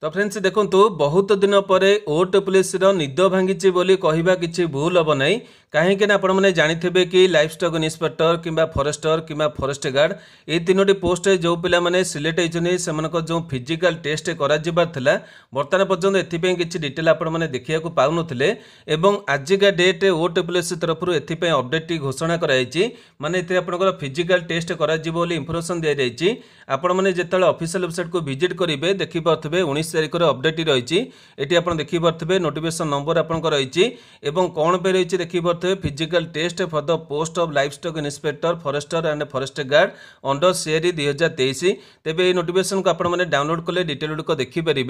तो फ्रेंड्स देखु बहुत दिन पर ओटीपीएस निद भांगी बोली कहवा किसी भूल हम ना कहीं आपण मैंने जाथे कि लाइफ स्टॉक इन्स्पेक्टर कि फॉरेस्टर कि फॉरेस्ट गार्ड ये तीनो पोस्ट जो पिला माने सिलेक्ट होती से जो फिजिकल टेस्ट करा बर्तमान पर्यंत एथपाई किसी डिटेल आपण मैंने देखा पाऊन आजिका डेट ओटीपीएस तरफ एथपाई अपडेट घोषणा कराई माने आपंकर फिजिकल टेस्ट करा इनफर्मेशन दी जाइए आपण मैंने जिते ऑफिशियल वेबसाइट को विजिट करेंगे देखिपे 19 तारिख अपडेट रही ये आप देखिपे नोटिफिकेशन नंबर आपंकर रही कौन पे रही देखिपे physical test for the post of livestock inspector forester and forest guard under CRE 2023 तेबे नोटिफिकेशन को आपण मैंने डाउनलोड कले डिटेल गुड़िक देखिपारे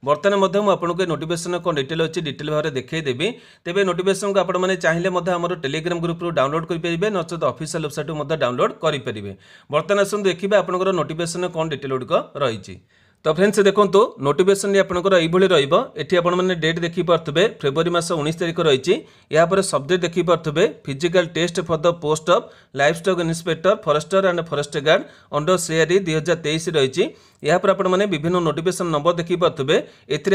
बर्तमान आपको नोटिफिकेशन कौन डिटेल अच्छी डिटेल भाव में देखदेवी तेबे नोटिफिकेशन को आपण मैंने चाहिए आम टेलीग्राम ग्रुप डाउनलोड करेंगे नचेत ऑफिशियल वेबसाइट डाउनलोड करेंगे बर्तमान आसतु देखिए आपंकर नोटिफिकेशन कौन डिटेल गुड़िक रही। तो फ्रेंड्स देखो नोटिफिकेशन आपंकर ये मैंने डेट देखिपे फेब्रुआरी मास 19 तारिख रही यापर सब्जेक्ट देखिपे physical test for the post of livestock inspector forester and forest guard under CRE 2023 रही यापर आप विभिन्न नोटिफिकेशन नंबर देखिपे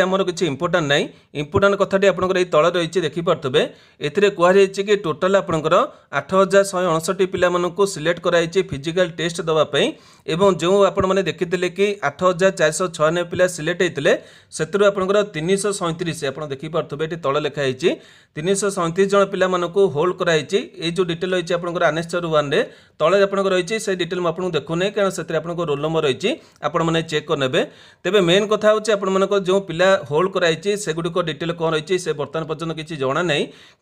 एमर किसी इंपोर्टां ना इंपोर्टां कथाटी आपंकर तले रही देखिपे ए कहुई कि टोटाल आपंकर 8159 पिला सिलेक्ट कराई फिजिकल टेस्ट देवाई एवं जो आपने देखी कि 8496 पिला सिलेक्ट होते से आपंकर 337 आप देखिपे ये तले लिखाई 337 जन पिला होल्ड कराई ये जो डिटेल रही है आनेस्टर 1 तले आप रही से डिटेल मुझे देखुना कारण से रोल नंबर रही आपने चेक करने तेरे मेन कथा हूँ जो पिला होल्ड कराई से गुड़िक डिटेल कौन रही है बर्तमान पर्यटन किसी जना ना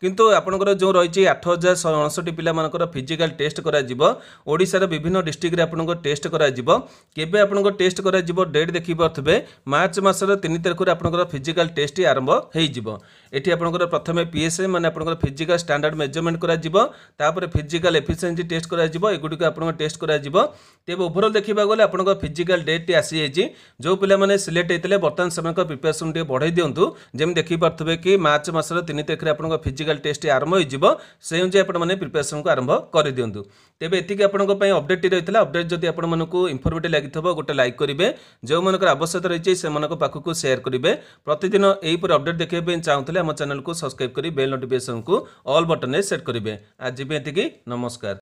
किंतु आपंकर जो रही 8159 पिला फिजिकल टेस्ट करार विभिन्न डिस्ट्रिक्ट आपंकर टेस्ट केबे आपंकर टेस्ट कर डेट देखिपे मार्च मासर 3 तारिख आपंकर फिजिकल टेस्ट आरंभ हो ये आपंकर प्रथम पीएसए माने आपंकर फिजिकल स्टैंडर्ड मेजरमेंट कर फिजिकल एफिशिएंसी टेस्ट करगुड़िक आप टेस्ट कर तेज ओभरऑल देखा गले आपंकर फिजिकल डेट आसी जाइए जो पिला सिलेक्ट होते बर्तमान से प्रिपेरेसन बढ़ाई दिंतु जमी देखिपे कि मार्च मासर 3 तारिख आपंकर फिजिकल टेस्ट आरंभ हो से अनुसार आपने प्रिपेरेसन को आरंभ कर दिंतु तेज एतिक आपंप अपडेट रही है अपडेट जब आपको इनफर्मेटिव लगी गोटे लाइक करेंगे जो मन आवश्यकता रही है पाखक सेयार करेंगे प्रतिदिन यहीपर अपडेट देखा चाहूँगे आम चैनल को सब्सक्राइब कर बेल नोटिफिकेशन को ऑल बटन सेट करेंगे आज एतिक नमस्कार।